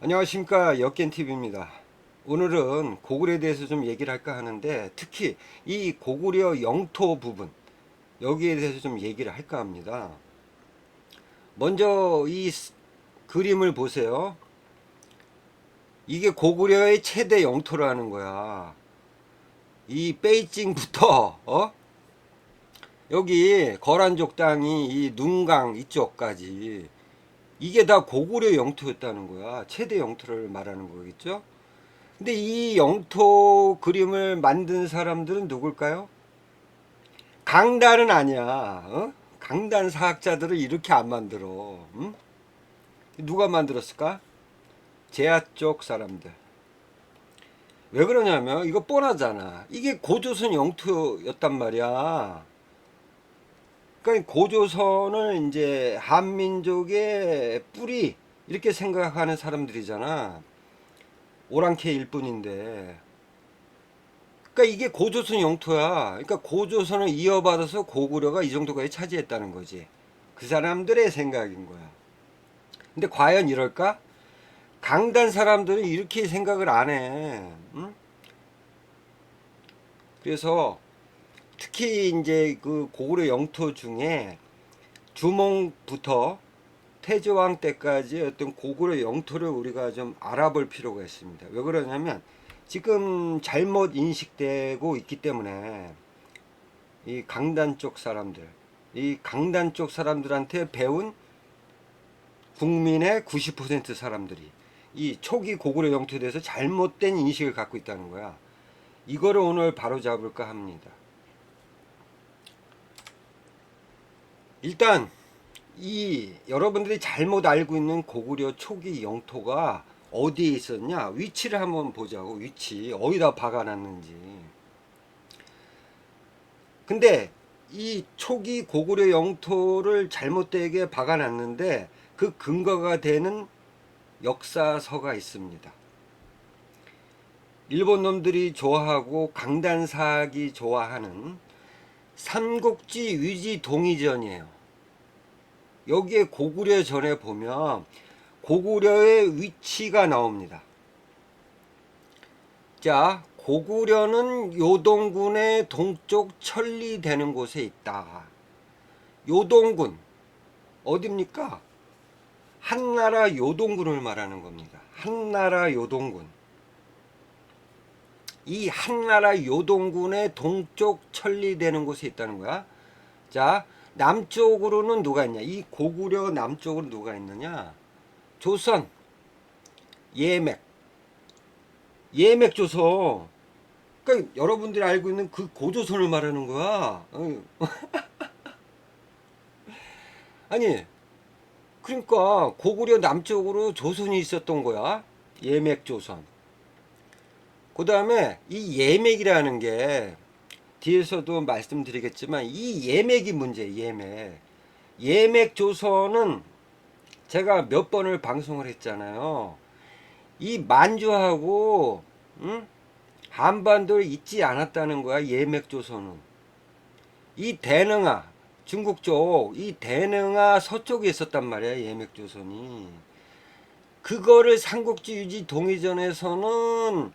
안녕하십니까, 역겐TV입니다. 오늘은 고구려에 대해서 좀 얘기를 할까 하는데, 특히 이 고구려 영토 부분, 여기에 대해서 좀 얘기를 할까 합니다. 먼저 그림을 보세요. 이게 고구려의 최대 영토라는 거야. 이 베이징부터 여기 거란족 땅이 이 눈강 이쪽까지, 이게 다 고구려 영토였다는 거야. 최대 영토를 말하는 거겠죠. 근데 이 영토 그림을 만든 사람들은 누굴까요? 강단은 아니야. 강단 사학자들은 이렇게 안 만들어. 응? 누가 만들었을까? 제야 쪽 사람들. 왜 그러냐면 이거 뻔하잖아. 이게 고조선 영토였단 말이야. 그러니까 고조선을 이제 한민족의 뿌리 이렇게 생각하는 사람들이잖아. 오랑캐일 뿐인데. 그러니까 이게 고조선 영토야. 그러니까 고조선을 이어받아서 고구려가 이 정도까지 차지했다는 거지. 그 사람들의 생각인 거야. 근데 과연 이럴까? 강단 사람들은 이렇게 생각을 안 해. 응? 그래서 특히 이제 그 고구려 영토 중에 주몽부터 태조왕 때까지 어떤 고구려 영토를 우리가 좀 알아볼 필요가 있습니다. 왜 그러냐면 지금 잘못 인식되고 있기 때문에 이 강단 쪽 사람들, 이 강단 쪽 사람들한테 배운 국민의 90% 사람들이 이 초기 고구려 영토에 대해서 잘못된 인식을 갖고 있다는 거야. 이거를 오늘 바로 잡을까 합니다. 일단 이 여러분들이 잘못 알고 있는 고구려 초기 영토가 어디에 있었냐? 위치를 한번 보자고. 위치 어디다 박아놨는지. 근데 이 초기 고구려 영토를 잘못되게 박아놨는데 그 근거가 되는 역사서가 있습니다. 일본 놈들이 좋아하고 강단사학이 좋아하는 삼국지 위지 동의전이에요. 여기에 고구려 전에 보면 고구려의 위치가 나옵니다. 자, 고구려는 요동군의 동쪽 천리되는 곳에 있다. 요동군 어딥니까? 한나라 요동군을 말하는 겁니다. 한나라 요동군. 이 한나라 요동군의 동쪽 천리되는 곳에 있다는 거야. 자, 남쪽으로는 누가 있냐? 이 고구려 남쪽으로 누가 있느냐? 조선, 예맥, 예맥 조선. 그러니까 여러분들이 알고 있는 그 고조선을 말하는 거야. 아니, 그러니까 고구려 남쪽으로 조선이 있었던 거야. 예맥 조선. 그 다음에 이 예맥이라는 게 뒤에서도 말씀드리겠지만 이 예맥이 문제예요. 예맥. 예맥 조선은 제가 몇 번을 방송을 했잖아요. 이 만주하고 한반도를 잇지 않았다는 거야. 예맥 조선은. 이 대능아 중국 쪽 이 대능아 서쪽에 있었단 말이야. 예맥 조선이. 그거를 삼국지 유지 동의전에서는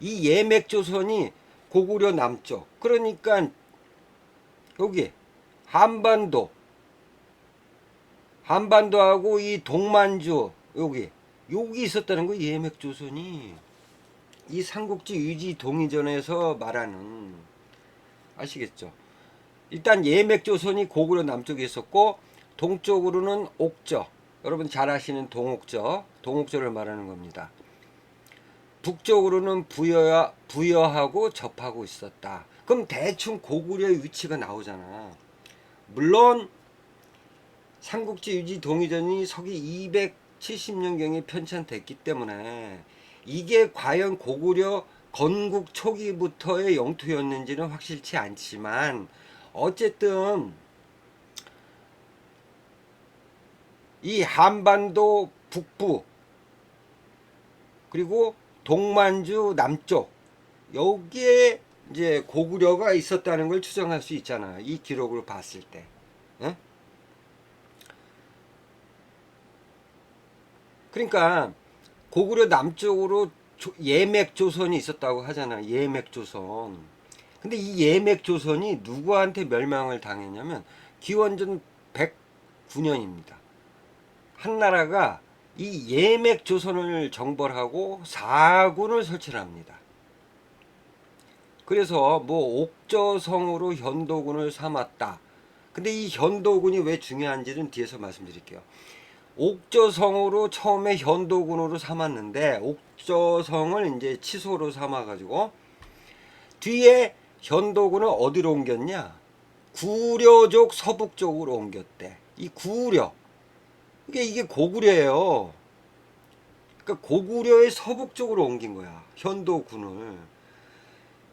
이 예맥 조선이 고구려 남쪽, 그러니까 여기 한반도, 한반도하고 이 동만주 여기 있었다는 거. 예맥 조선이 이 삼국지 유지 동의전에서 말하는, 아시겠죠? 일단 예맥 조선이 고구려 남쪽에 있었고 동쪽으로는 옥저, 여러분 잘 아시는 동옥저를 말하는 겁니다. 북쪽으로는 부여하고 접하고 있었다. 그럼 대충 고구려의 위치가 나오잖아. 물론 삼국지 유지 동의전이 서기 270년경에 편찬됐기 때문에 이게 과연 고구려 건국 초기부터의 영토였는지는 확실치 않지만 어쨌든 이 한반도 북부 그리고 동만주 남쪽 여기에 이제 고구려가 있었다는 걸 추정할 수 있잖아. 이 기록을 봤을 때. 에? 그러니까 고구려 남쪽으로 예맥조선이 있었다고 하잖아. 예맥조선. 근데 이 예맥조선이 누구한테 멸망을 당했냐면 기원전 109년입니다. 한나라가 이 예맥조선을 정벌하고 사군을 설치합니다. 그래서 뭐 옥저성으로 현도군을 삼았다. 근데 이 현도군이 왜 중요한지는 뒤에서 말씀드릴게요. 옥저성으로 처음에 현도군으로 삼았는데 옥저성을 이제 치소로 삼아가지고 뒤에 현도군을 어디로 옮겼냐? 구려족 서북 쪽으로 옮겼대. 이 구려 이게 고구려예요. 그러니까 고구려의 서북 쪽으로 옮긴 거야. 현도군을.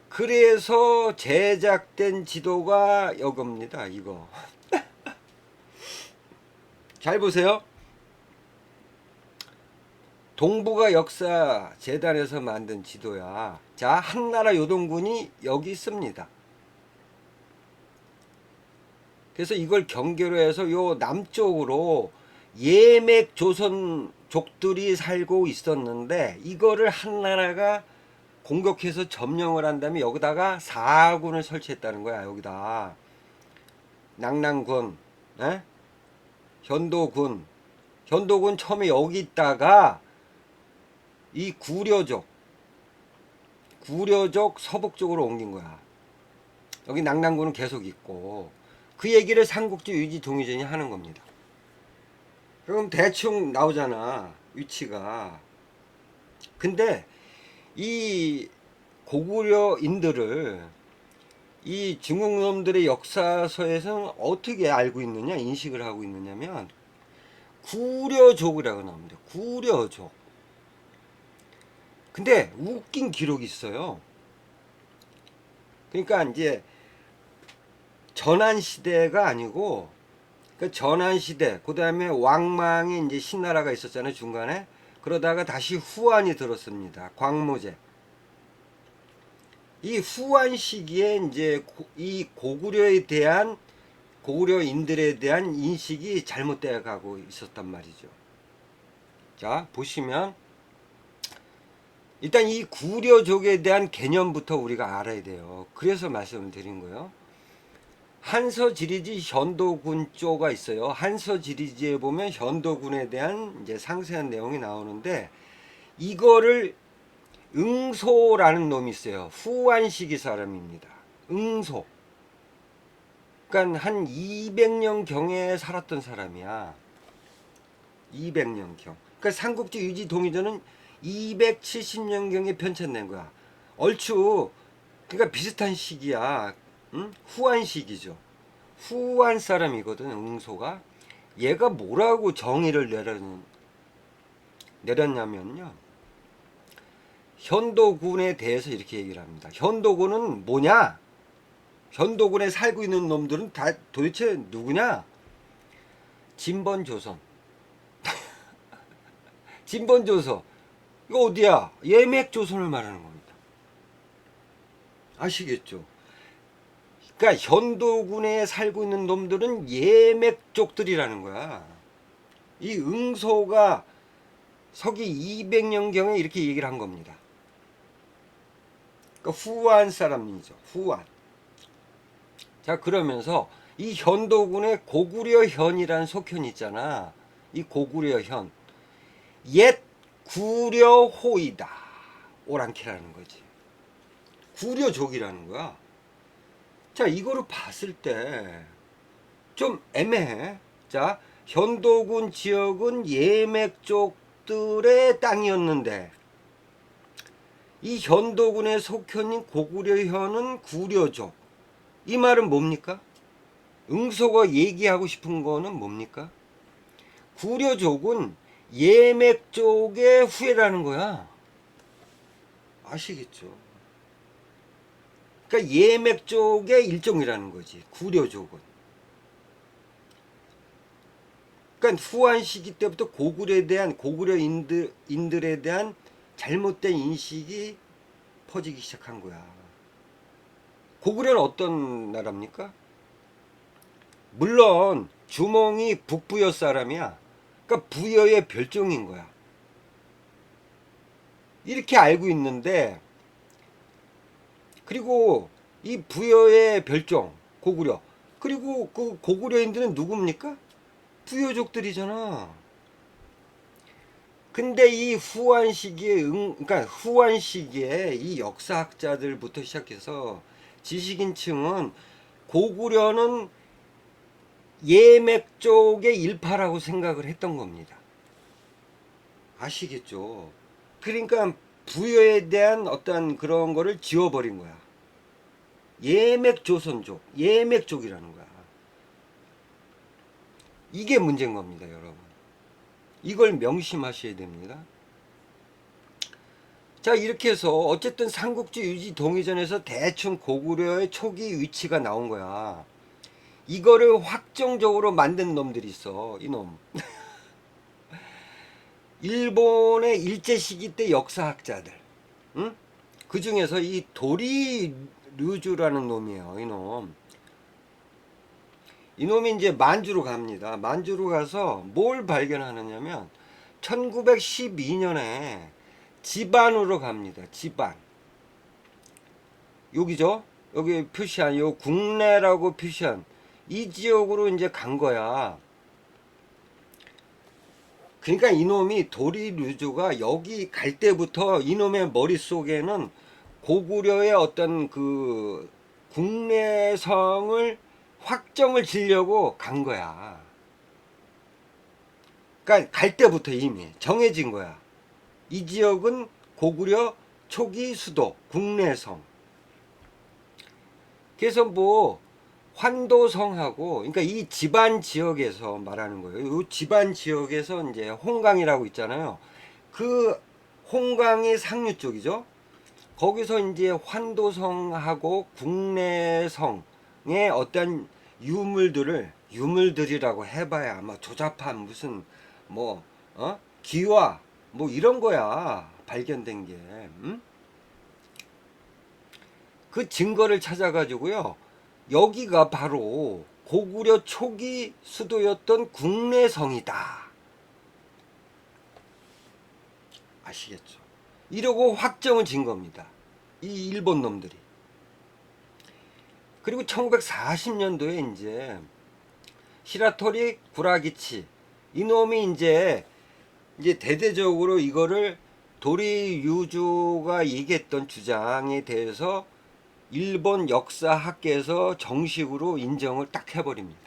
그래서 제작된 지도가 이겁니다. 이거. 잘 보세요. 동북아 역사 재단에서 만든 지도야. 자, 한나라 요동군이 여기 있습니다. 그래서 이걸 경계로 해서 요 남쪽으로 예맥 조선족들이 살고 있었는데 이거를 한나라가 공격해서 점령을 한 다음에 여기다가 사군을 설치했다는 거야. 여기다 낭랑군, 에? 현도군 처음에 여기 있다가 이 구려족 서북 쪽으로 옮긴 거야. 여기 낭랑군은 계속 있고 그 얘기를 삼국지 유지 동의전이 하는 겁니다. 그럼 대충 나오잖아, 위치가. 근데 이 고구려인들을 이 중국놈들의 역사서에서는 어떻게 알고 있느냐, 인식을 하고 있느냐면 구려족이라고 나옵니다. 구려족. 근데 웃긴 기록이 있어요. 그러니까 이제 전한시대가 아니고 그 전한시대, 그 다음에 왕망이 이제 신나라가 있었잖아요, 중간에. 그러다가 다시 후한이 들었습니다. 광무제. 이 후한 시기에 이제 이 고구려인들에 대한 인식이 잘못되어 가고 있었단 말이죠. 자, 보시면 일단 이 구려족에 대한 개념부터 우리가 알아야 돼요. 그래서 말씀을 드린 거예요. 한서지리지 현도군조가 있어요. 한서지리지에 보면 현도군에 대한 이제 상세한 내용이 나오는데 이거를 응소라는 놈이 있어요. 후한 시기 사람입니다. 응소. 그러니까 한 200년 경에 살았던 사람이야. 200년 경. 그러니까 삼국지 유지 동의전은 270년 경에 편찬된 거야. 얼추 그러니까 비슷한 시기야. 응? 후한 시기죠. 후한 사람이거든, 응소가. 얘가 뭐라고 정의를 내렸냐면요. 현도군에 대해서 이렇게 얘기를 합니다. 현도군은 뭐냐? 현도군에 살고 있는 놈들은 다 도대체 누구냐? 진번조선. 진번조선. 이거 어디야? 예맥조선을 말하는 겁니다. 아시겠죠? 그러니까 현도군에 살고 있는 놈들은 예맥족들이라는 거야. 이 응소가 서기 200년경에 이렇게 얘기를 한 겁니다. 그러니까 후한 사람이죠. 후한. 자, 그러면서 이 현도군의 고구려현이라는 속현이 있잖아. 이 고구려현. 옛 구려호이다. 오랑캐라는 거지. 구려족이라는 거야. 자, 이거를 봤을 때 좀 애매해. 자, 현도군 지역은 예맥족들의 땅이었는데 이 현도군의 속현인 고구려현은 구려족. 이 말은 뭡니까? 응소가 얘기하고 싶은 거는 뭡니까? 구려족은 예맥족의 후예라는 거야. 아시겠죠? 그러니까 예맥족의 일종이라는 거지, 구려족은. 그러니까 후한 시기 때부터 고구려인들에 대한 잘못된 인식이 퍼지기 시작한 거야. 고구려는 어떤 나라입니까? 물론 주몽이 북부여 사람이야. 그러니까 부여의 별종인 거야. 이렇게 알고 있는데, 그리고 이 부여의 별종 고구려, 그리고 그 고구려인들은 누굽니까? 부여족들이잖아. 근데 이 후한 시기에 그러니까 후한 시기에 이 역사학자들부터 시작해서 지식인층은 고구려는 예맥 쪽의 일파라고 생각을 했던 겁니다. 아시겠죠? 그러니까 부여에 대한 어떤 그런 거를 지워버린 거야. 예맥 조선족, 예맥족이라는 거야. 이게 문제인 겁니다, 여러분. 이걸 명심하셔야 됩니다. 자, 이렇게 해서 어쨌든 삼국지 유지 동의전에서 대충 고구려의 초기 위치가 나온 거야. 이거를 확정적으로 만든 놈들이 있어, 이놈. 일본의 일제시기 때 역사학자들. 응? 그 중에서 이 도리 류주라는 놈이에요, 이놈. 이놈이 이제 만주로 갑니다. 만주로 가서 뭘 발견하느냐면 1912년에 지반으로 갑니다. 지반. 여기죠? 여기 표시한 요 국내라고 표시한 이 지역으로 이제 간 거야. 그러니까 이놈이 도리류주가 여기 갈 때부터 이놈의 머릿속에는 고구려의 어떤 그 국내성을 확정을 지려고 간 거야. 그러니까 갈 때부터 이미 정해진 거야. 이 지역은 고구려 초기 수도 국내성. 그래서 뭐 환도성하고, 그러니까 이 집안 지역에서 말하는 거예요. 이 집안 지역에서 이제 홍강이라고 있잖아요. 그 홍강이 상류 쪽이죠. 거기서 이제 환도성하고 국내성의 어떤 유물들이라고 해봐야 아마 조잡한 무슨 뭐 기와 뭐 이런 거야 발견된 게. 그 증거를 찾아가지고요. 여기가 바로 고구려 초기 수도였던 국내성이다. 아시겠죠? 이러고 확정을 진 겁니다. 이 일본 놈들이. 그리고 1940년도에 이제 히라토리 구라기치 이놈이 이제 대대적으로 이거를 도리유주가 얘기했던 주장에 대해서 일본 역사학계에서 정식으로 인정을 딱 해버립니다.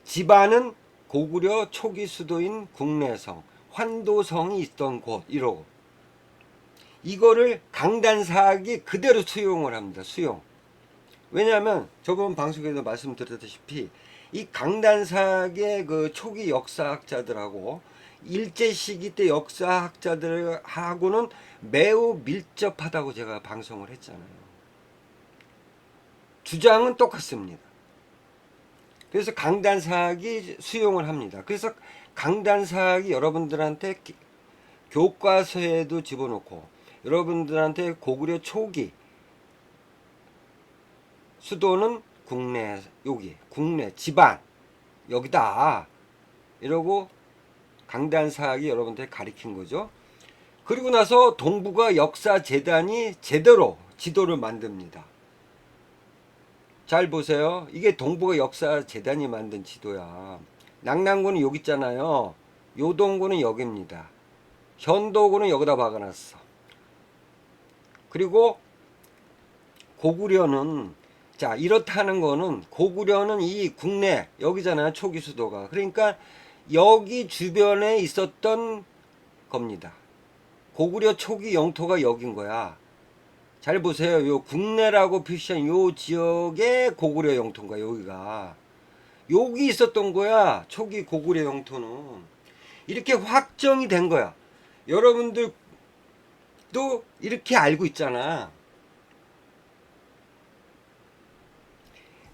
지반은 고구려 초기 수도인 국내성, 환도성이 있던 곳 이러고 이거를 강단사학이 그대로 수용을 합니다. 수용. 왜냐하면 저번 방송에도 말씀드렸다시피 이 강단사학의 그 초기 역사학자들하고 일제시기 때 역사학자들하고는 매우 밀접하다고 제가 방송을 했잖아요. 주장은 똑같습니다. 그래서 강단사학이 수용을 합니다. 그래서 강단사학이 여러분들한테 교과서에도 집어넣고 여러분들한테 고구려 초기 수도는 국내 여기 국내 집안 여기다 이러고 강단사학이 여러분한테 가리킨 거죠. 그리고 나서 동북아 역사재단이 제대로 지도를 만듭니다. 잘 보세요. 이게 동북아 역사재단이 만든 지도야. 낙랑군은 여기 있잖아요. 요동군은 여기입니다. 현도군은 여기다 박아놨어. 그리고 고구려는 자 이렇다는 거는 고구려는 이 국내 여기잖아요. 초기 수도가. 그러니까 여기 주변에 있었던 겁니다. 고구려 초기 영토가 여긴 거야. 잘 보세요. 요 국내라고 표시한 요 지역의 고구려 영토인가 여기가. 여기 있었던 거야. 초기 고구려 영토는. 이렇게 확정이 된 거야. 여러분들도 이렇게 알고 있잖아.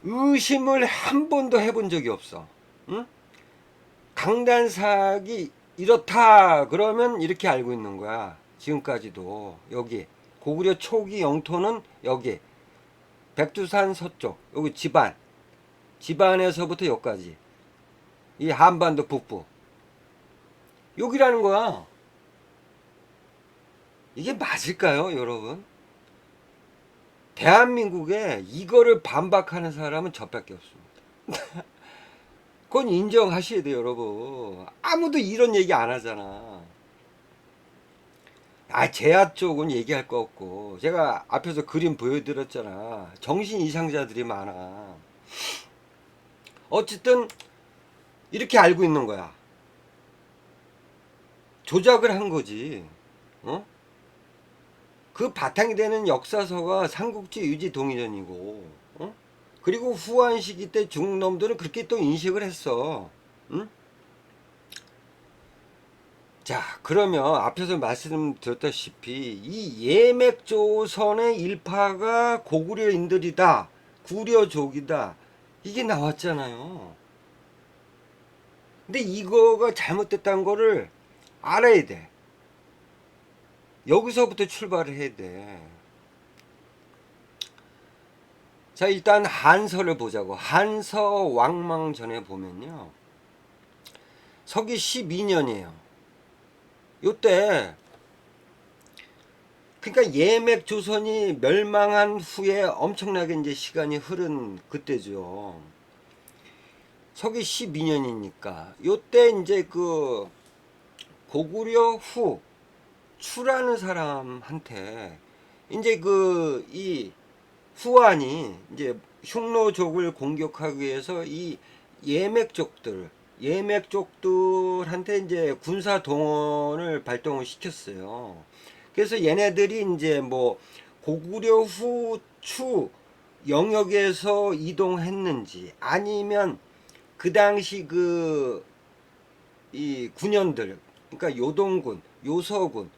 의심을 한 번도 해본 적이 없어. 응? 강단사학이 이렇다 그러면 이렇게 알고 있는 거야. 지금까지도 여기 고구려 초기 영토는 여기 백두산 서쪽 여기 집안에서부터 여기까지 이 한반도 북부 여기라는 거야. 이게 맞을까요, 여러분? 대한민국에 이거를 반박하는 사람은 저밖에 없습니다. 그건 인정하셔야 돼요, 여러분. 아무도 이런 얘기 안 하잖아. 제야 쪽은 얘기할 거 없고, 제가 앞에서 그림 보여드렸잖아. 정신 이상자들이 많아. 어쨌든 이렇게 알고 있는 거야. 조작을 한 거지. 어? 그 바탕이 되는 역사서가 삼국지 유지 동의전이고, 어? 그리고 후한 시기 때 중국 놈들은 그렇게 또 인식을 했어. 응? 자, 그러면 앞에서 말씀드렸다시피 이 예맥조선의 일파가 고구려인들이다, 구려족이다, 이게 나왔잖아요. 근데 이거가 잘못됐다는 거를 알아야 돼. 여기서부터 출발을 해야 돼. 자, 일단 한서를 보자고. 한서 왕망전에 보면요, 서기 12년이에요. 요때 그러니까 예맥 조선이 멸망한 후에 엄청나게 이제 시간이 흐른 그때죠. 서기 12년이니까 요때 이제 그 고구려 후 추라는 사람한테 이제 그 이 후한이 이제 흉노족을 공격하기 위해서 이 예맥족들 예맥족들한테 이제 군사 동원을 발동을 시켰어요. 그래서 얘네들이 이제 뭐 고구려 후추 영역에서 이동했는지 아니면 그 당시 그 이 군현들, 그러니까 요동군, 요서군,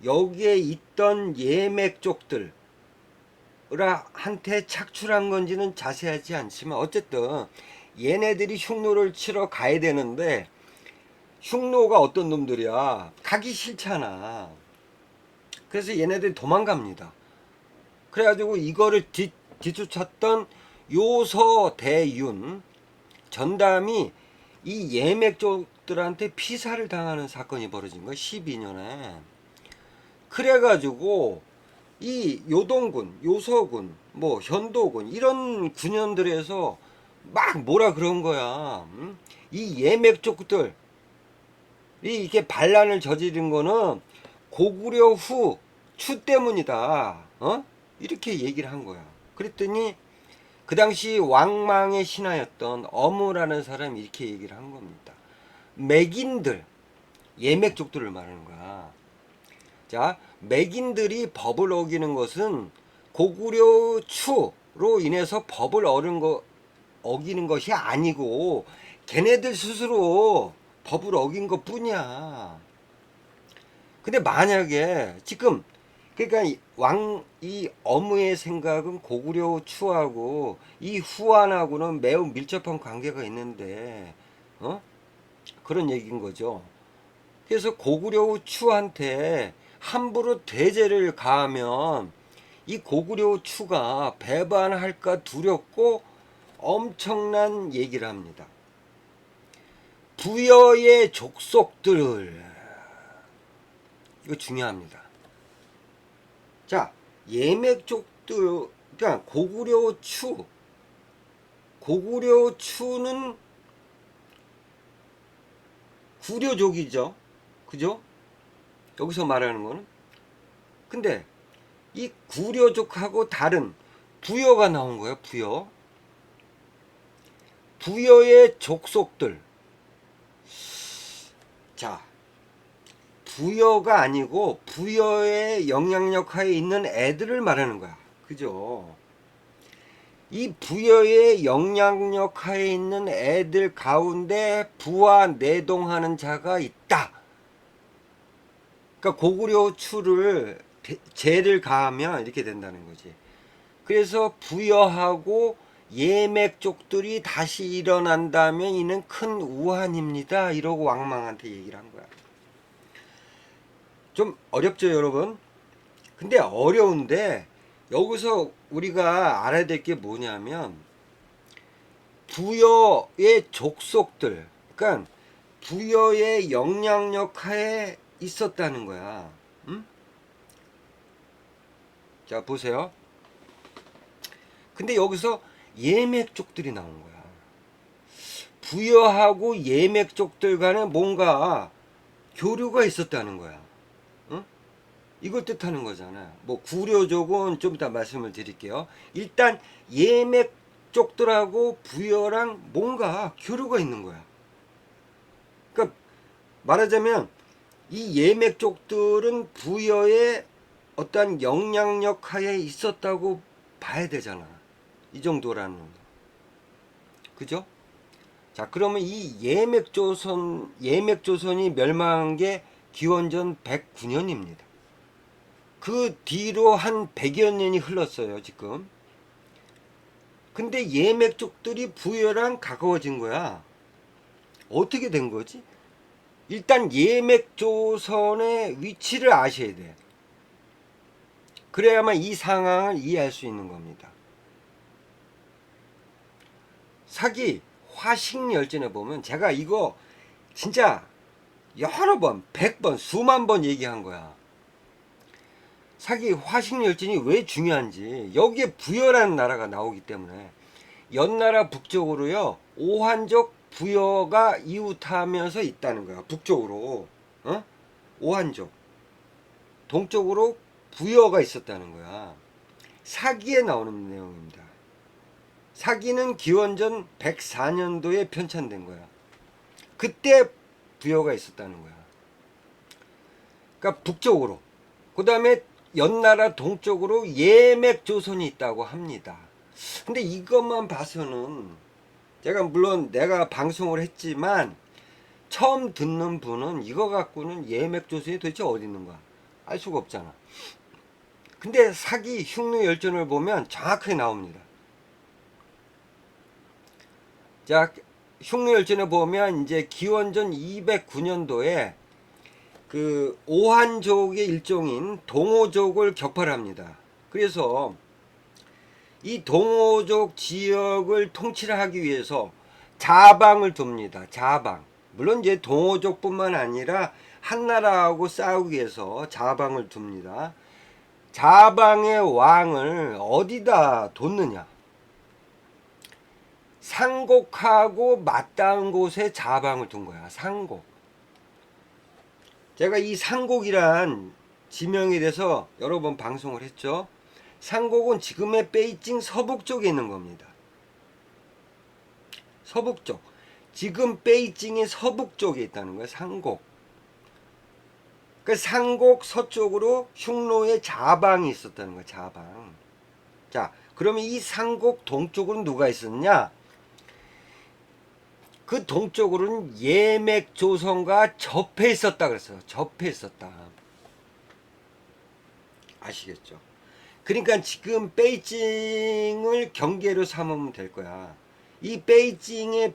여기에 있던 예맥족들 한테 착출한 건지는 자세하지 않지만 어쨌든 얘네들이 흉노를 치러 가야 되는데 흉노가 어떤 놈들이야, 가기 싫잖아. 그래서 얘네들이 도망갑니다. 그래가지고 이거를 뒤쫓았던 요서대윤 전담이 이 예맥족들한테 피살을 당하는 사건이 벌어진 거야, 12년에. 그래가지고 이 요동군, 요서군, 뭐 현도군 이런 군현들에서 막 뭐라 그런 거야. 응? 이 예맥족들이 이렇게 반란을 저지른 거는 고구려 후 추 때문이다. 어? 이렇게 얘기를 한 거야. 그랬더니 그 당시 왕망의 신하였던 어무라는 사람이 이렇게 얘기를 한 겁니다. 맥인들, 예맥족들을 말하는 거야. 자, 맥인들이 법을 어기는 것은 고구려 추로 인해서 법을 어기는 것이 아니고 걔네들 스스로 법을 어긴 것 뿐이야. 근데 만약에 지금 그러니까 이 어무의 생각은 고구려 추하고 이 후한하고는 매우 밀접한 관계가 있는데 어? 그런 얘기인 거죠. 그래서 고구려 추한테 함부로 대제를 가하면 이 고구려 추가 배반할까 두렵고 엄청난 얘기를 합니다. 부여의 족속들을, 이거 중요합니다. 자, 예맥족들, 그러니까 고구려 추는 구려족이죠. 그죠? 여기서 말하는 거는. 근데 이 구려족하고 다른 부여가 나온 거예요. 부여의 족속들. 자, 부여가 아니고 부여의 영향력 하에 있는 애들을 말하는 거야. 그죠? 이 부여의 영향력 하에 있는 애들 가운데 부와 내동하는 자가 있다. 그러니까 고구려 추를 제를 가하면 이렇게 된다는 거지. 그래서 부여하고 예맥족들이 다시 일어난다면 이는 큰 우한입니다. 이러고 왕망한테 얘기를 한 거야. 좀 어렵죠, 여러분? 근데 어려운데 여기서 우리가 알아야 될 게 뭐냐면 부여의 족속들, 그러니까 부여의 영향력 하에 있었다는 거야. 응? 자, 보세요. 근데 여기서 예맥족들이 나온 거야. 부여하고 예맥족들 간에 뭔가 교류가 있었다는 거야. 응? 이걸 뜻하는 거잖아요. 뭐 구려족은 좀 이따 말씀을 드릴게요. 일단 예맥족들하고 부여랑 뭔가 교류가 있는 거야. 그러니까 말하자면 이 예맥족들은 부여의 어떠한 영향력 하에 있었다고 봐야 되잖아. 이 정도라는 거. 그죠? 자, 그러면 이 예맥조선이 멸망한 게 기원전 109년입니다. 그 뒤로 한 100여 년이 흘렀어요, 지금. 근데 예맥족들이 부여랑 가까워진 거야. 어떻게 된 거지? 일단 예맥조선의 위치를 아셔야 돼. 그래야만 이 상황을 이해할 수 있는 겁니다. 사기 화식열전에 보면 제가 이거 진짜 여러 번, 100번, 수만 번 얘기한 거야. 사기 화식열전이 왜 중요한지 여기에 부여라는 나라가 나오기 때문에 연나라 북쪽으로요 오한족 부여가 이웃하면서 있다는 거야. 북쪽으로 오한족, 동쪽으로 부여가 있었다는 거야. 사기에 나오는 내용입니다. 사기는 기원전 104년도에 편찬된 거야. 그때 부여가 있었다는 거야. 그러니까 북쪽으로. 그 다음에 연나라 동쪽으로 예맥조선이 있다고 합니다. 근데 이것만 봐서는 제가 물론 내가 방송을 했지만 처음 듣는 분은 이거 갖고는 예맥조선이 도대체 어디 있는 거야? 알 수가 없잖아. 근데 사기 흉노열전을 보면 정확하게 나옵니다. 자, 흉노열전에 보면 이제 기원전 209년도에 그 오한족의 일종인 동호족을 격파합니다. 그래서 이 동호족 지역을 통치를 하기 위해서 자방을 둡니다. 자방. 물론 이제 동호족뿐만 아니라 한나라하고 싸우기 위해서 자방을 둡니다. 자방의 왕을 어디다 뒀느냐? 상곡하고 맞닿은 곳에 자방을 둔 거야. 상곡. 제가 이 상곡이란 지명에 대해서 여러 번 방송을 했죠. 상곡은 지금의 베이징 서북 쪽에 있는 겁니다. 서북 쪽. 지금 베이징의 서북 쪽에 있다는 거예요. 상곡. 그 상곡 서쪽으로 흉노의 자방이 있었다는 거예요. 자방. 자, 그러면 이 상곡 동쪽으로는 누가 있었냐? 그 동쪽으로는 예맥조선과 접해 있었다 그랬어요. 접해 있었다. 아시겠죠? 그러니까 지금 베이징을 경계로 삼으면 될 거야. 이 베이징의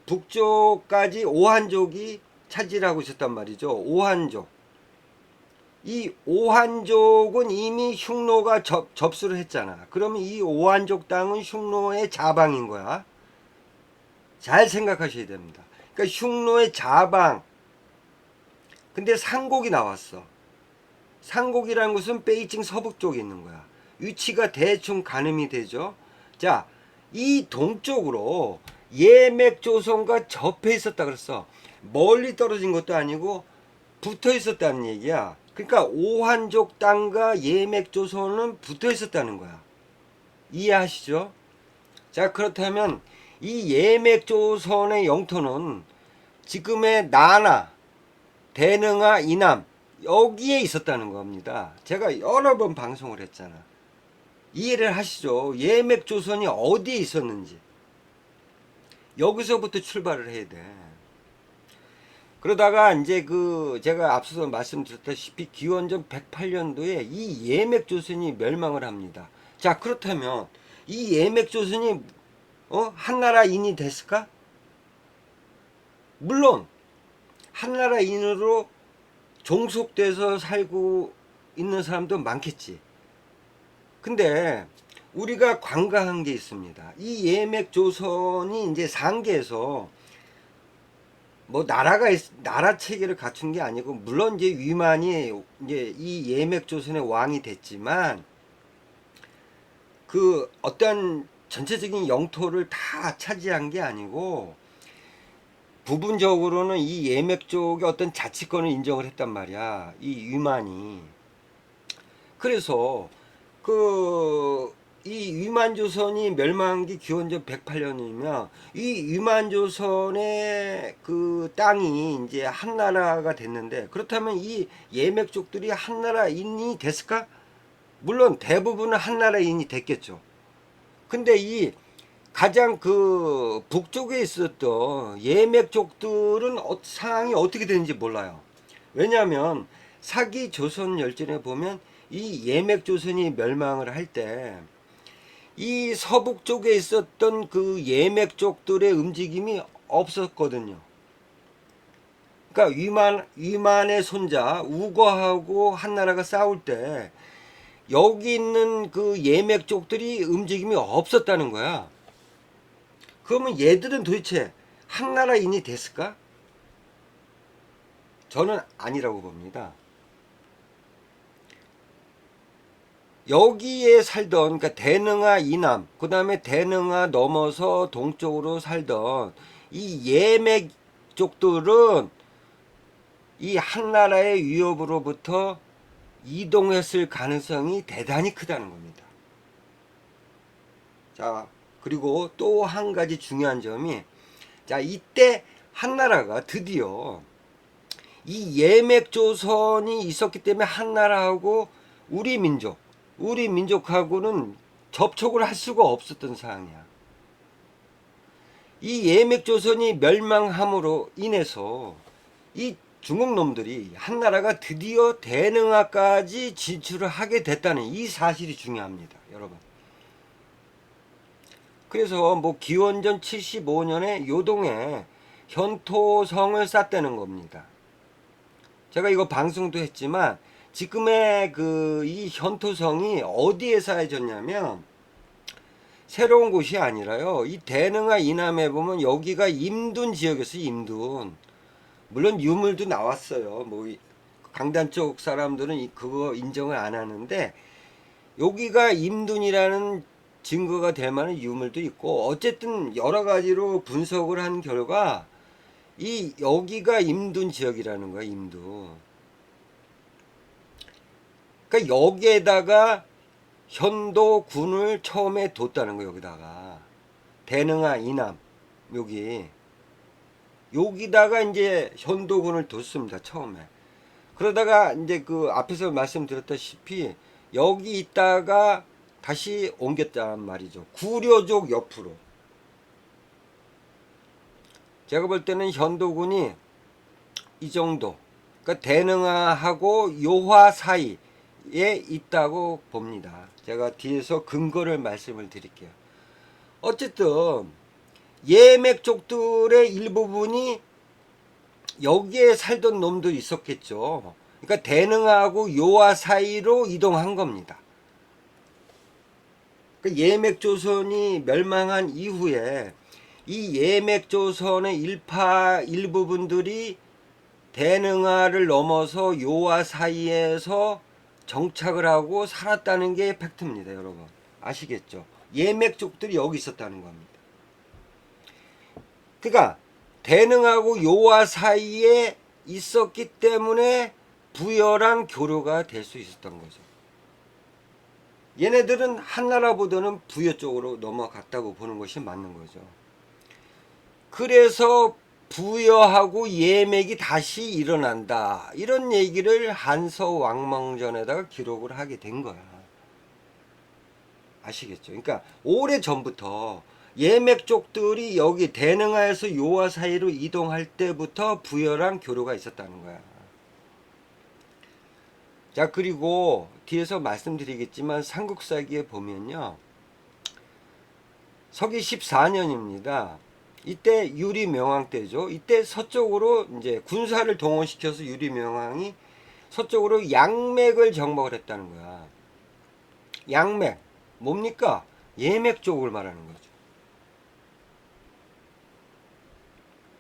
북쪽까지 오한족이 차지하고 있었단 말이죠. 오한족. 이 오한족은 이미 흉노가 접수를 했잖아. 그러면 이 오한족 땅은 흉노의 자방인 거야. 잘 생각하셔야 됩니다. 그러니까 흉노의 자방. 근데 상곡이 나왔어. 상곡이라는 곳은 베이징 서북 쪽에 있는 거야. 위치가 대충 가늠이 되죠. 자, 이 동쪽으로 예맥조선과 접해 있었다 그랬어. 멀리 떨어진 것도 아니고 붙어 있었다는 얘기야. 그러니까 오한족 땅과 예맥조선은 붙어 있었다는 거야. 이해하시죠? 자, 그렇다면 이 예맥조선의 영토는 지금의 나나, 대능하, 이남 여기에 있었다는 겁니다. 제가 여러 번 방송을 했잖아. 이해를 하시죠? 예맥조선이 어디에 있었는지. 여기서부터 출발을 해야 돼. 그러다가 이제 제가 앞서서 말씀드렸다시피 기원전 108년도에 이 예맥조선이 멸망을 합니다. 자, 그렇다면 이 예맥조선이 한나라인이 됐을까? 물론 한나라인으로 종속돼서 살고 있는 사람도 많겠지. 근데 우리가 관가한 게 있습니다. 이 예맥조선이 이제 상계에서 뭐 나라 체계를 갖춘 게 아니고, 물론 이제 위만이 이제 이 예맥 조선의 왕이 됐지만 그 어떤 전체적인 영토를 다 차지한 게 아니고 부분적으로는 이 예맥 쪽의 어떤 자치권을 인정을 했단 말이야, 이 위만이. 그래서 그 이 위만조선이 멸망한 게 기원전 108년이면 이 위만조선의 그 땅이 이제 한나라가 됐는데, 그렇다면 이 예맥족들이 한나라인이 됐을까? 물론 대부분은 한나라인이 됐겠죠. 근데 이 가장 그 북쪽에 있었던 예맥족들은 상황이 어떻게 되는지 몰라요. 왜냐하면 사기 조선 열전에 보면 이 예맥조선이 멸망을 할 때 이 서북 쪽에 있었던 그 예맥족들의 움직임이 없었거든요. 그러니까 위만의 손자 우거하고 한나라가 싸울 때 여기 있는 그 예맥족들이 움직임이 없었다는 거야. 그러면 얘들은 도대체 한나라인이 됐을까? 저는 아니라고 봅니다. 여기에 살던, 그러니까 대능아 이남, 그 다음에 대능아 넘어서 동쪽으로 살던 이 예맥 쪽들은 이 한나라의 위협으로부터 이동했을 가능성이 대단히 크다는 겁니다. 자, 그리고 또 한 가지 중요한 점이, 자, 이때 한나라가 드디어 이 예맥 조선이 있었기 때문에 한나라하고 우리 민족하고는 접촉을 할 수가 없었던 상황이야. 이 예맥 조선이 멸망함으로 인해서 이 중국 놈들이 한나라가 드디어 대능아까지 진출을 하게 됐다는 이 사실이 중요합니다, 여러분. 그래서 뭐 기원전 75년에 요동에 현토성을 쌓다는 겁니다. 제가 이거 방송도 했지만 지금의 그 이 현토성이 어디에 쌓여졌냐면 새로운 곳이 아니라요, 이 대능아 이남에 보면 여기가 임둔 지역에서 임둔, 물론 유물도 나왔어요. 뭐 강단 쪽 사람들은 그거 인정을 안 하는데 여기가 임둔이라는 증거가 될 만한 유물도 있고, 어쨌든 여러 가지로 분석을 한 결과 이 여기가 임둔 지역이라는 거야, 임둔. 그러니까 여기에다가 현도군을 처음에 뒀다는 거, 여기다가 대능아 이남, 여기다가 이제 현도군을 뒀습니다, 처음에. 그러다가 이제 그 앞에서 말씀드렸다시피 여기 있다가 다시 옮겼단 말이죠, 구려족 옆으로. 제가 볼 때는 현도군이 이 정도, 그러니까 대능아하고 요화 사이에 있다고 봅니다. 제가 뒤에서 근거를 말씀을 드릴게요. 어쨌든 예맥족들의 일부분이 여기에 살던 놈들이 있었겠죠. 그러니까 대능하고 요하 사이로 이동한 겁니다. 그러니까 예맥조선이 멸망한 이후에 이 예맥조선의 일부분들이 대능하를 넘어서 요하 사이에서 정착을 하고 살았다는 게 팩트입니다, 여러분. 아시겠죠? 예맥족들이 여기 있었다는 겁니다. 그러니까 대능하고 요하 사이에 있었기 때문에 부열한 교류가 될 수 있었던 거죠. 얘네들은 한나라보다는 부여 쪽으로 넘어갔다고 보는 것이 맞는 거죠. 그래서 부여하고 예맥이 다시 일어난다, 이런 얘기를 한서왕망전에다가 기록을 하게 된 거야. 아시겠죠? 그러니까 오래 전부터 예맥족들이 여기 대능하에서 요하 사이로 이동할 때부터 부여랑 교류가 있었다는 거야. 자, 그리고 뒤에서 말씀드리겠지만 삼국사기에 보면요, 서기 14년입니다. 이때 유리명왕 때죠. 이때 서쪽으로 이제 군사를 동원시켜서 유리명왕이 서쪽으로 양맥을 정복을 했다는 거야. 양맥 뭡니까? 예맥 쪽을 말하는 거죠.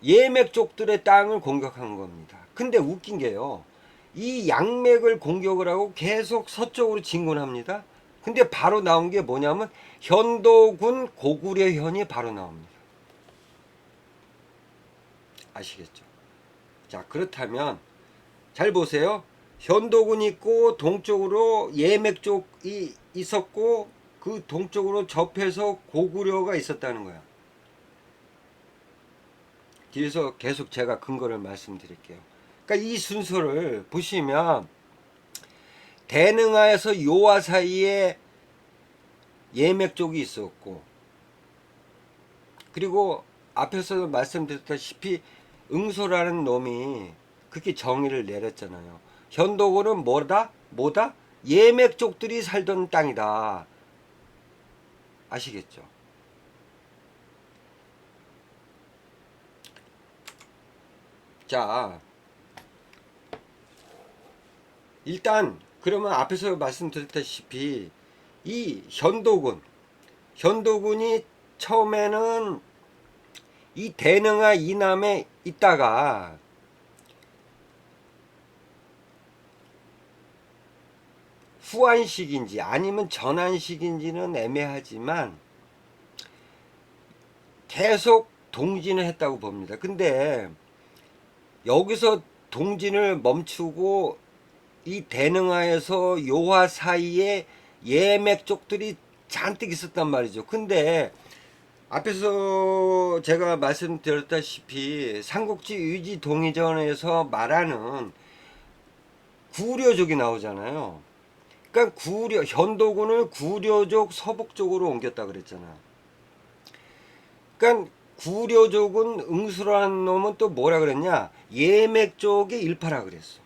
예맥족들의 땅을 공격한 겁니다. 근데 웃긴 게요. 이 양맥을 공격을 하고 계속 서쪽으로 진군합니다. 근데 바로 나온 게 뭐냐면 현도군 고구려현이 바로 나옵니다. 아시겠죠? 자, 그렇다면 잘 보세요. 현도군이 있고 동쪽으로 예맥족이 있었고 그 동쪽으로 접해서 고구려가 있었다는 거야. 뒤에서 계속 제가 근거를 말씀드릴게요. 그러니까 이 순서를 보시면 대능하에서 요하 사이에 예맥족이 있었고, 그리고 앞에서 말씀드렸다시피 응소라는 놈이 그렇게 정의를 내렸잖아요. 현도군은 뭐다? 예맥족들이 살던 땅이다. 아시겠죠? 자, 일단 그러면 앞에서 말씀드렸다시피 이 현도군이 처음에는 이 대능하 이남에 있다가 후한식인지 아니면 전한식인지는 애매하지만 계속 동진을 했다고 봅니다. 근데 여기서 동진을 멈추고 이 대능하에서 요하 사이에 예맥족들이 잔뜩 있었단 말이죠. 근데 앞에서 제가 말씀드렸다시피 삼국지 위지 동의전에서 말하는 구려족이 나오잖아요. 그러니까 현도군을 구려족 서북쪽으로 옮겼다 그랬잖아. 그러니까 구려족은 응수라는 놈은 또 뭐라 그랬냐? 예맥족의 일파라 그랬어.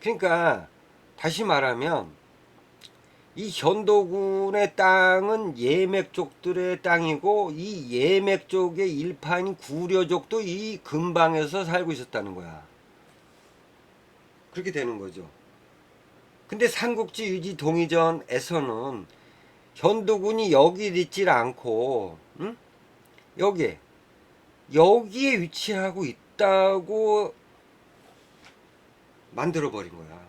그러니까 다시 말하면 이 현도군의 땅은 예맥족들의 땅이고 이 예맥족의 일파인 구려족도 이 근방에서 살고 있었다는 거야. 그렇게 되는 거죠. 근데 삼국지 위지 동의전에서는 현도군이 여기 있질 않고 여기에 위치하고 있다고 만들어 버린 거야.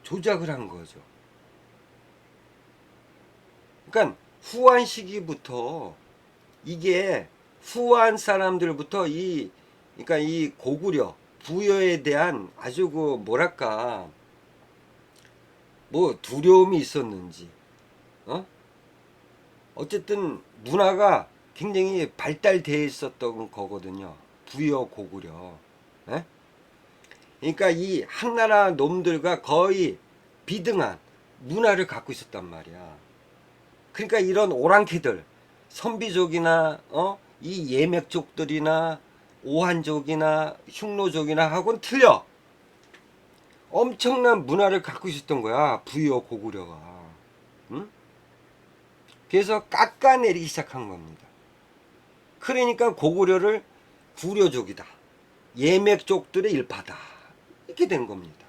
조작을 한 거죠. 그러니까 후한 시기부터 이게 후한 사람들부터 그러니까 이 고구려 부여에 대한 아주 그 뭐랄까 뭐 두려움이 있었는지 어쨌든 문화가 굉장히 발달되어 있었던 거거든요. 부여 고구려. 예? 그러니까 이 한나라 놈들과 거의 비등한 문화를 갖고 있었단 말이야. 그러니까 이런 오랑캐들, 선비족이나 이 예맥족들이나 오한족이나 흉노족이나 하고는 틀려. 엄청난 문화를 갖고 있었던 거야, 부여 고구려가. 응? 그래서 깎아내리기 시작한 겁니다. 그러니까 고구려를 구려족이다, 예맥족들의 일파다, 이렇게 된 겁니다.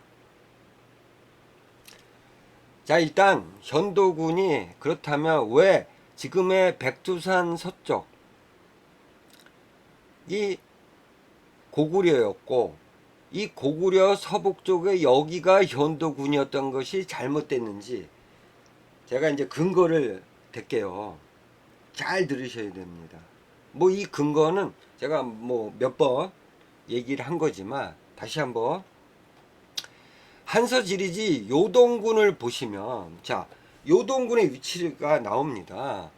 자, 일단 현도군이 그렇다면 왜 지금의 백두산 서쪽 이 고구려였고 이 고구려 서북 쪽에 여기가 현도군이었던 것이 잘못됐는지 제가 이제 근거를 댈게요. 잘 들으셔야 됩니다. 뭐 이 근거는 제가 뭐 몇 번 얘기를 한 거지만 다시 한번 한서지리지 요동군을 보시면, 자, 요동군의 위치가 나옵니다.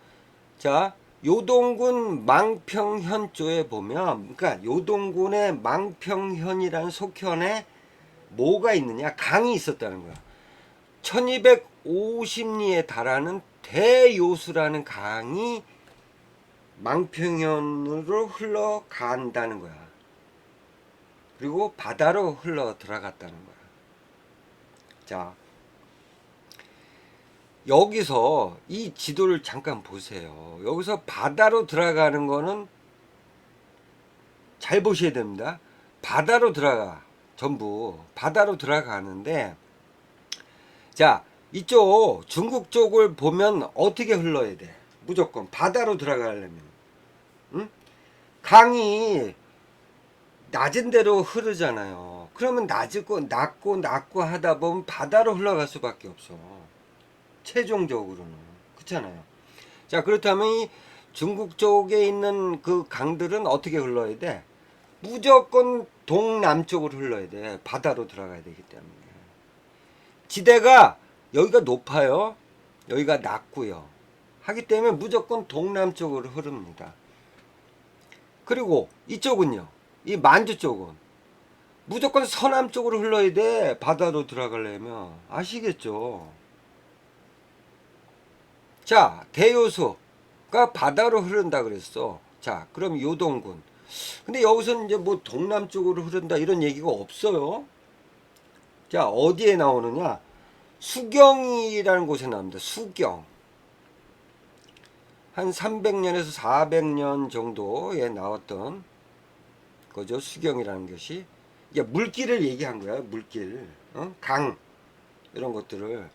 자, 요동군 망평현 쪽에 보면, 그러니까 요동군의 망평현이라는 속현에 뭐가 있느냐? 강이 있었다는 거야. 1250리에 달하는 대요수라는 강이 망평현으로 흘러간다는 거야. 그리고 바다로 흘러 들어갔다는 거야. 자, 여기서 이 지도를 잠깐 보세요. 여기서 바다로 들어가는 거는 잘 보셔야 됩니다. 바다로 들어가. 전부 바다로 들어가는데, 자, 이쪽 중국 쪽을 보면 어떻게 흘러야 돼? 무조건 바다로 들어가려면. 응? 강이 낮은 데로 흐르잖아요. 그러면 낮고 하다 보면 바다로 흘러갈 수밖에 없어. 최종적으로는. 그렇잖아요. 자, 그렇다면 이 중국 쪽에 있는 그 강들은 어떻게 흘러야 돼? 무조건 동남쪽으로 흘러야 돼. 바다로 들어가야 되기 때문에. 지대가 여기가 높아요. 여기가 낮고요. 하기 때문에 무조건 동남쪽으로 흐릅니다. 그리고 이쪽은요. 이 만주 쪽은 무조건 서남쪽으로 흘러야 돼. 바다로 들어가려면. 아시겠죠? 자, 대요수가 바다로 흐른다 그랬어. 자, 그럼 요동군. 근데 여기서는 이제 뭐 동남쪽으로 흐른다 이런 얘기가 없어요. 자, 어디에 나오느냐? 수경이라는 곳에 나옵니다. 수경. 한 300년에서 400년 정도에 나왔던 거죠. 수경이라는 것이. 이게 물길을 얘기한 거야. 물길. 강. 이런 것들을.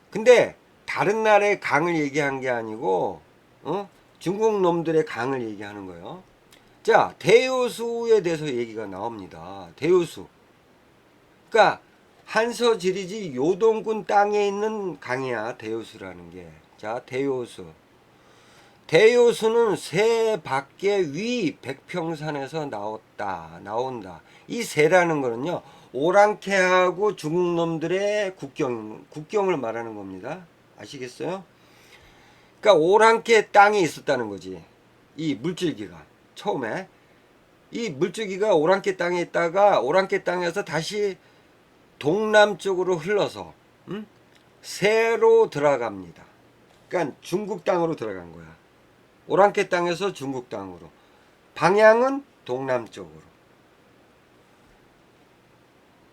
근데 다른 나라의 강을 얘기한 게 아니고 중국 놈들의 강을 얘기하는 거예요. 자, 대요수에 대해서 얘기가 나옵니다. 대요수. 그러니까 한서지리지 요동군 땅에 있는 강이야. 대요수라는 게. 자, 대요수. 대요수는 새 밖에 위 백평산에서 나온다. 이 새라는 거는요. 오랑캐하고 중국 놈들의 국경을 말하는 겁니다. 아시겠어요? 그러니까 오랑캐 땅에 있었다는 거지. 이 물줄기가 처음에 이 물줄기가 오랑캐 땅에 있다가 오랑캐 땅에서 다시 동남쪽으로 흘러서 새로 들어갑니다. 그러니까 중국 땅으로 들어간 거야. 오랑캐 땅에서 중국 땅으로. 방향은 동남쪽으로.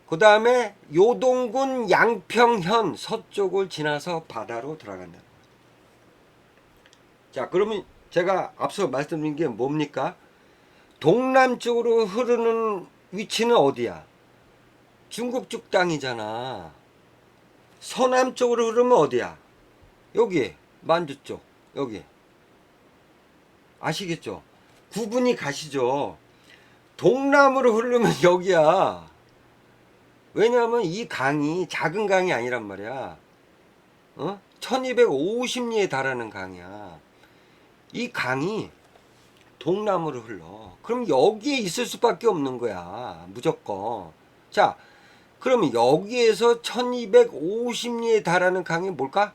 그 다음에 요동군 양평현 서쪽을 지나서 바다로 들어간다. 자, 그러면 제가 앞서 말씀드린 게 뭡니까? 동남쪽으로 흐르는 위치는 어디야? 중국 쪽 땅이잖아. 서남쪽으로 흐르면 어디야? 여기 만주 쪽. 여기. 아시겠죠? 구분이 가시죠? 동남으로 흐르면 여기야. 왜냐하면 이 강이 작은 강이 아니란 말이야. 1250리에 달하는 강이야. 이 강이 동남으로 흘러. 그럼 여기에 있을 수밖에 없는 거야. 무조건. 자, 그러면 여기에서 1250리에 달하는 강이 뭘까?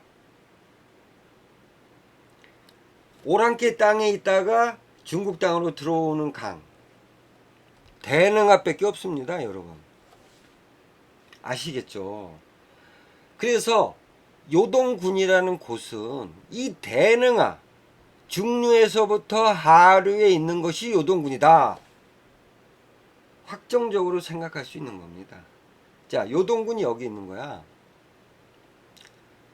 오랑캐 땅에 있다가 중국 땅으로 들어오는 강. 대능아밖에 없습니다, 여러분. 아시겠죠? 그래서 요동군이라는 곳은 이 대능아 중류에서부터 하류에 있는 것이 요동군이다. 확정적으로 생각할 수 있는 겁니다. 자, 요동군이 여기 있는 거야.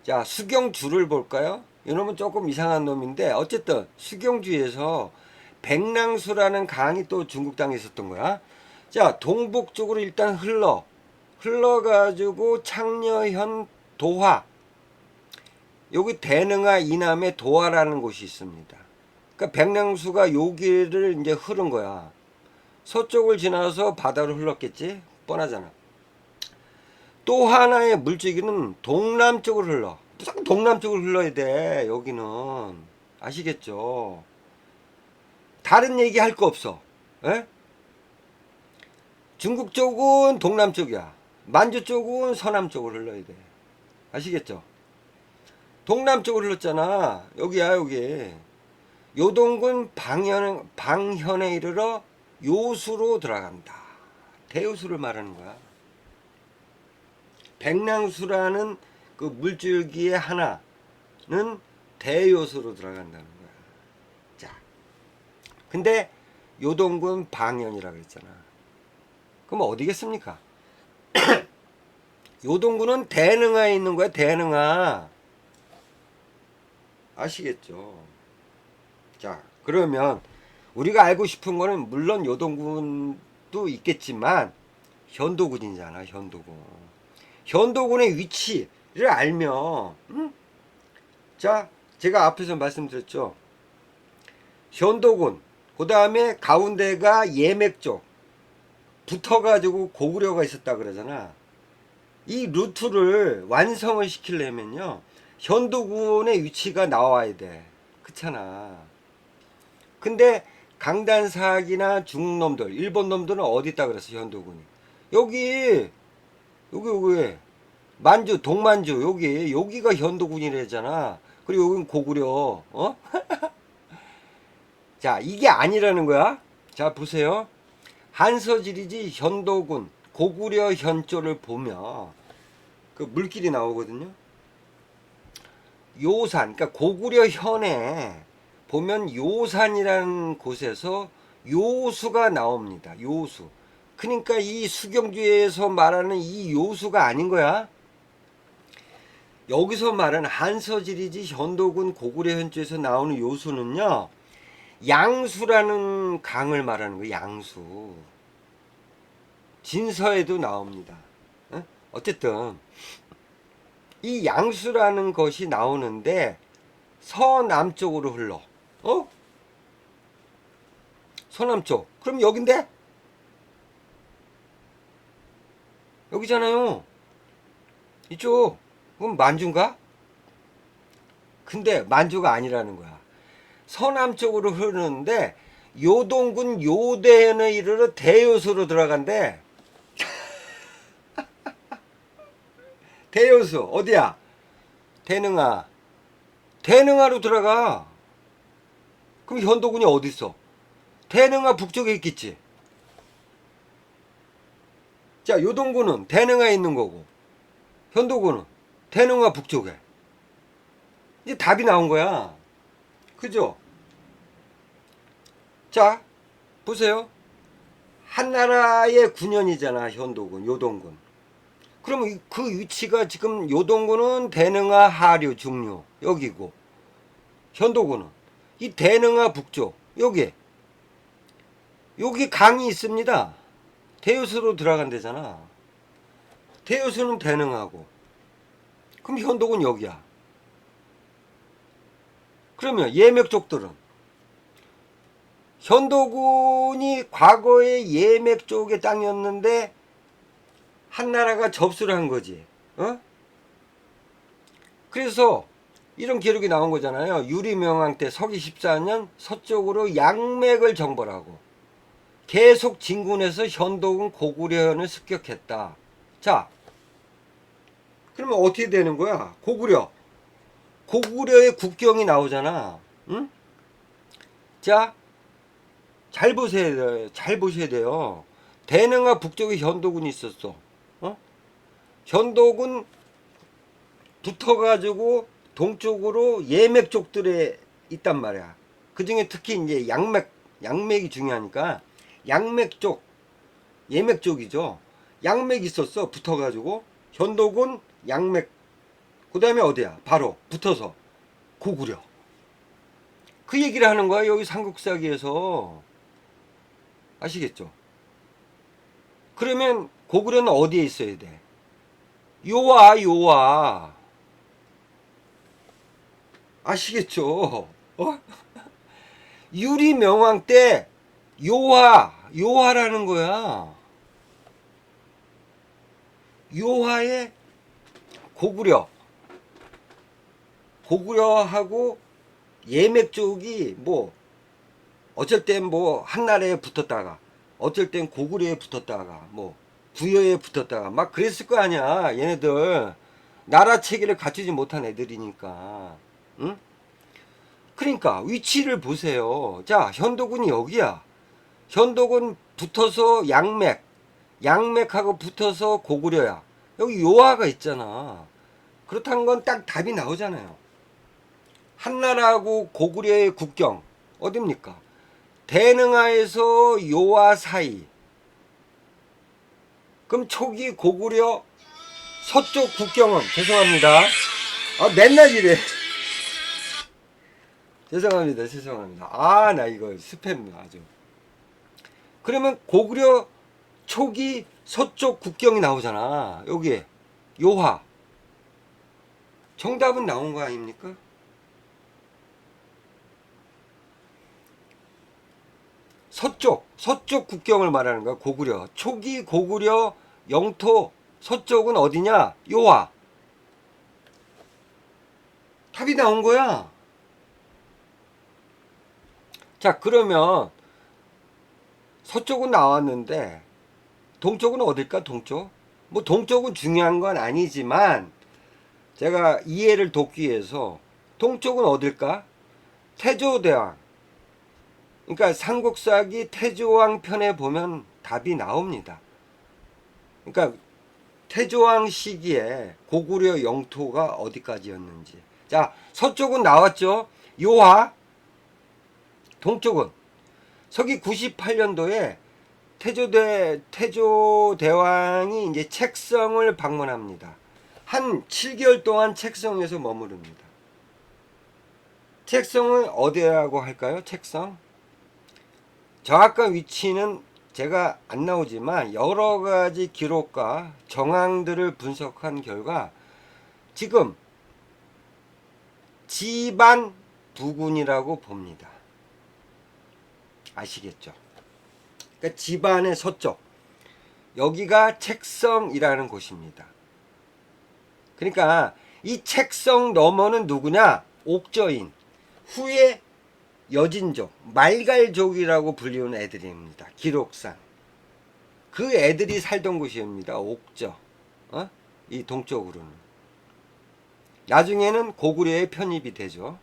자, 수경주를 볼까요? 이놈은 조금 이상한 놈인데 어쨌든 수경주에서 백랑수라는 강이 또 중국 땅에 있었던 거야. 자, 동북 쪽으로 일단 흘러가지고 창녀현 도화. 여기 대능아 이남에 도화라는 곳이 있습니다. 그러니까 백랑수가 여기를 이제 흐른 거야. 서쪽을 지나서 바다로 흘렀겠지? 뻔하잖아. 또 하나의 물줄기는 동남쪽으로 흘러. 무조건 동남쪽으로 흘러야 돼. 여기는. 아시겠죠? 다른 얘기 할 거 없어. 에? 중국 쪽은 동남쪽이야. 만주 쪽은 서남쪽으로 흘러야 돼. 아시겠죠? 동남쪽으로 흘렀잖아. 여기야, 여기. 요동군 방현에 이르러 요수로 들어간다. 대요수를 말하는 거야. 백랑수라는 그 물줄기의 하나는 대요수로 들어간다는 거야. 자, 근데 요동군 방현이라고 그랬잖아. 그럼 어디겠습니까? 요동군은 대능아에 있는 거야. 대능아. 아시겠죠? 자, 그러면 우리가 알고 싶은 거는 물론 요동군도 있겠지만 현도군이잖아. 현도군. 현도군의 위치를 알면 자, 제가 앞에서 말씀드렸죠. 현도군, 그 다음에 가운데가 예맥 쪽 붙어가지고 고구려가 있었다 그러잖아. 이 루트를 완성을 시키려면요, 현도군의 위치가 나와야 돼. 그렇잖아. 근데 강단사학이나 중국 놈들, 일본 놈들은 어디 있다 그랬어, 현도군이? 여기 만주, 동만주, 여기가 현도군이래잖아. 그리고 여긴 고구려. 어? 자, 이게 아니라는 거야. 자, 보세요. 한서지리지 현도군 고구려 현조를 보면 그 물길이 나오거든요. 요산, 그러니까 고구려 현에 보면 요산이라는 곳에서 요수가 나옵니다. 요수. 그러니까 이 수경주에서 말하는 이 요수가 아닌 거야. 여기서 말하는 한서지리지 현도군 고구려 현조에서 나오는 요수는요, 양수라는 강을 말하는 거예요. 양수. 진서에도 나옵니다. 어쨌든 이 양수라는 것이 나오는데 서남쪽으로 흘러. 서남쪽. 그럼 여긴데? 여기잖아요. 이쪽. 그럼 만주인가? 근데 만주가 아니라는 거야. 서남쪽으로 흐르는데 요동군 요대현에 이르러 대요수로 들어간대. 대요수 어디야? 대능아. 대능아로 들어가. 그럼 현도군이 어디 있어? 대능아 북쪽에 있겠지. 자, 요동군은 대능아에 있는 거고, 현도군은 대능아 북쪽에. 이제 답이 나온 거야. 그죠? 자, 보세요. 한나라의 군현이잖아, 현도군, 요동군. 그러면 그 위치가 지금 요동군은 대능아 하류, 중류, 여기고, 현도군은 이 대능아 북쪽, 여기 강이 있습니다. 대요수로 들어간대잖아. 대요수는 대능하고, 그럼 현도군 여기야. 그러면 예맥 쪽들은 현도군이 과거에 예맥 쪽의 땅이었는데 한나라가 접수를 한 거지. 그래서 이런 기록이 나온 거잖아요. 유리명왕 때 서기 14년 서쪽으로 양맥을 정벌하고 계속 진군해서 현도군 고구려현을 습격했다. 자, 그러면 어떻게 되는 거야? 고구려의 국경이 나오잖아. 응? 자, 잘 보셔야 돼요. 대능아 북쪽에 현도군이 있었어. 현도군 붙어가지고 동쪽으로 예맥 쪽들에 있단 말이야. 그 중에 특히 이제 양맥이 중요하니까 양맥 쪽, 예맥 쪽이죠. 양맥 있었어. 붙어가지고 현도군 양맥. 그 다음에 어디야? 바로 붙어서 고구려. 그 얘기를 하는 거야. 여기 삼국사기에서. 아시겠죠? 그러면 고구려는 어디에 있어야 돼? 요하. 아시겠죠? 유리명왕 때 요하라는 거야. 요하의 고구려하고 예맥 쪽이 뭐 어쩔 땐 뭐 한나라에 붙었다가 어쩔 땐 고구려에 붙었다가 뭐 부여에 붙었다가 막 그랬을 거 아니야. 얘네들 나라 체계를 갖추지 못한 애들이니까. 응? 그러니까 위치를 보세요. 자, 현도군이 여기야. 현도군 붙어서 양맥하고 붙어서 고구려야. 여기 요하가 있잖아. 그렇다는 건 딱 답이 나오잖아요. 한나라하고 고구려의 국경 어딥니까? 대능하에서 요하 사이. 그럼 초기 고구려 서쪽 국경은, 죄송합니다. 맨날 이래. 죄송합니다. 나 이거 스팸 아주. 그러면 고구려 초기 서쪽 국경이 나오잖아. 여기에 요하. 정답은 나온 거 아닙니까? 서쪽 국경을 말하는 거야. 고구려. 초기 고구려 영토 서쪽은 어디냐? 요하. 답이 나온 거야. 자, 그러면 서쪽은 나왔는데 동쪽은 어딜까? 동쪽? 뭐 동쪽은 중요한 건 아니지만 제가 이해를 돕기 위해서 동쪽은 어딜까? 태조대왕. 그러니까 삼국사기 태조왕 편에 보면 답이 나옵니다. 그러니까 태조왕 시기에 고구려 영토가 어디까지였는지. 자, 서쪽은 나왔죠. 요하. 동쪽은 서기 98년도에 태조대왕이 이제 책성을 방문합니다. 한 7개월 동안 책성에서 머무릅니다. 책성은 어디라고 할까요? 책성? 정확한 위치는 제가 안 나오지만 여러 가지 기록과 정황들을 분석한 결과 지금 지반 부근이라고 봅니다. 아시겠죠? 그러니까 지반의 서쪽. 여기가 책성이라는 곳입니다. 그러니까 이 책성 너머는 누구냐? 옥저인. 후에 여진족, 말갈족이라고 불리는 애들입니다. 기록상. 그 애들이 살던 곳입니다. 옥저. 이 동쪽으로는. 나중에는 고구려에 편입이 되죠.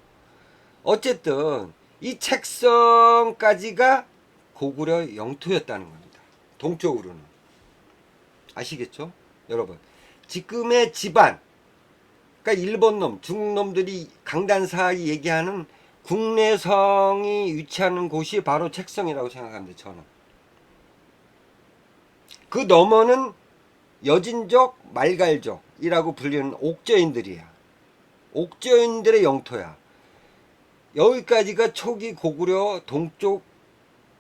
어쨌든 이 책성까지가 고구려 영토였다는 겁니다. 동쪽으로는. 아시겠죠? 여러분. 지금의 지반. 그러니까 일본 놈, 중국 놈들이 강단사 얘기하는 국내성이 위치하는 곳이 바로 책성이라고 생각합니다. 저는. 그 너머는 여진족, 말갈족이라고 불리는 옥저인들이야. 옥저인들의 영토야. 여기까지가 초기 고구려 동쪽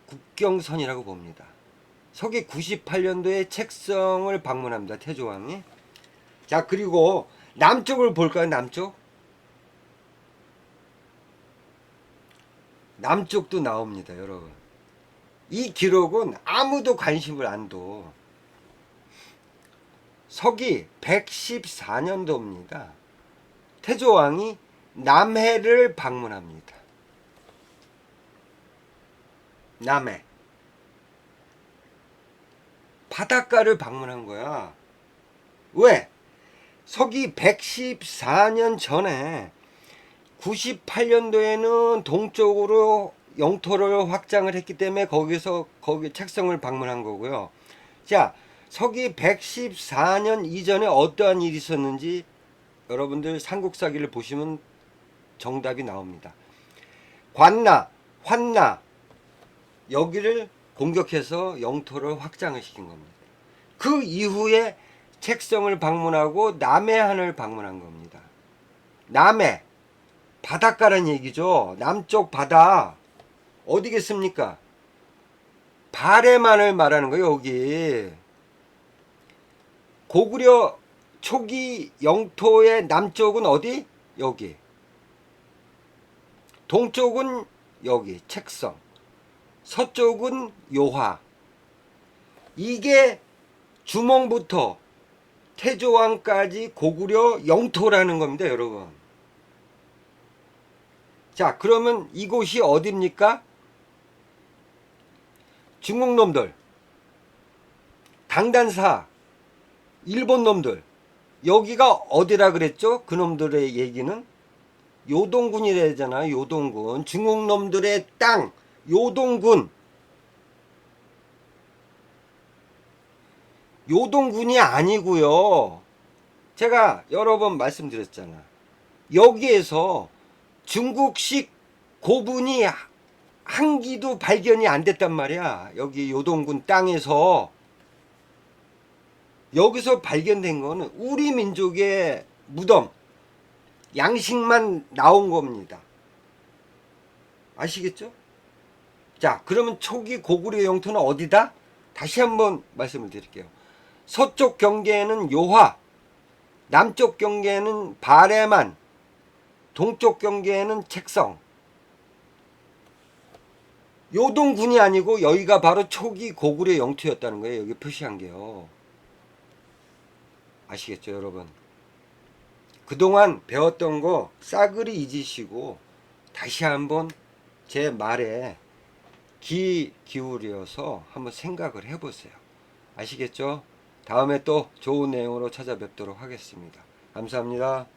국경선이라고 봅니다. 서기 98년도에 책성을 방문합니다. 태조왕이. 자, 그리고 남쪽을 볼까요? 남쪽? 남쪽도 나옵니다. 여러분. 이 기록은 아무도 관심을 안 둬. 서기 114년도입니다. 태조왕이 남해를 방문합니다. 남해. 바닷가를 방문한 거야. 왜? 서기 114년 전에 98년도에는 동쪽으로 영토를 확장을 했기 때문에 거기 책성을 방문한 거고요. 자, 서기 114년 이전에 어떠한 일이 있었는지 여러분들 삼국사기를 보시면 정답이 나옵니다. 관나, 환나 여기를 공격해서 영토를 확장을 시킨 겁니다. 그 이후에 책성을 방문하고 남해안을 방문한 겁니다. 남해 바닷가란 얘기죠. 남쪽 바다 어디겠습니까? 발해만을 말하는 거예요. 여기 고구려 초기 영토의 남쪽은 어디? 여기. 동쪽은 여기 책성. 서쪽은 요하. 이게 주몽부터 태조왕까지 고구려 영토라는 겁니다. 여러분. 자, 그러면 이곳이 어디입니까? 중국 놈들, 강단사, 일본 놈들, 여기가 어디라 그랬죠? 그 놈들의 얘기는 요동군이라잖아요. 요동군. 중국 놈들의 땅, 요동군. 요동군이 아니고요. 제가 여러 번 말씀드렸잖아. 여기에서 중국식 고분이 한 기도 발견이 안 됐단 말이야. 여기 요동군 땅에서. 여기서 발견된 거는 우리 민족의 무덤, 양식만 나온 겁니다. 아시겠죠? 자, 그러면 초기 고구려 영토는 어디다? 다시 한번 말씀을 드릴게요. 서쪽 경계에는 요하, 남쪽 경계에는 발해만, 동쪽 경계에는 책성. 요동군이 아니고 여기가 바로 초기 고구려 영토였다는 거예요. 여기 표시한 게요. 아시겠죠, 여러분? 그동안 배웠던 거 싸그리 잊으시고 다시 한번 제 말에 귀 기울여서 한번 생각을 해보세요. 아시겠죠? 다음에 또 좋은 내용으로 찾아뵙도록 하겠습니다. 감사합니다.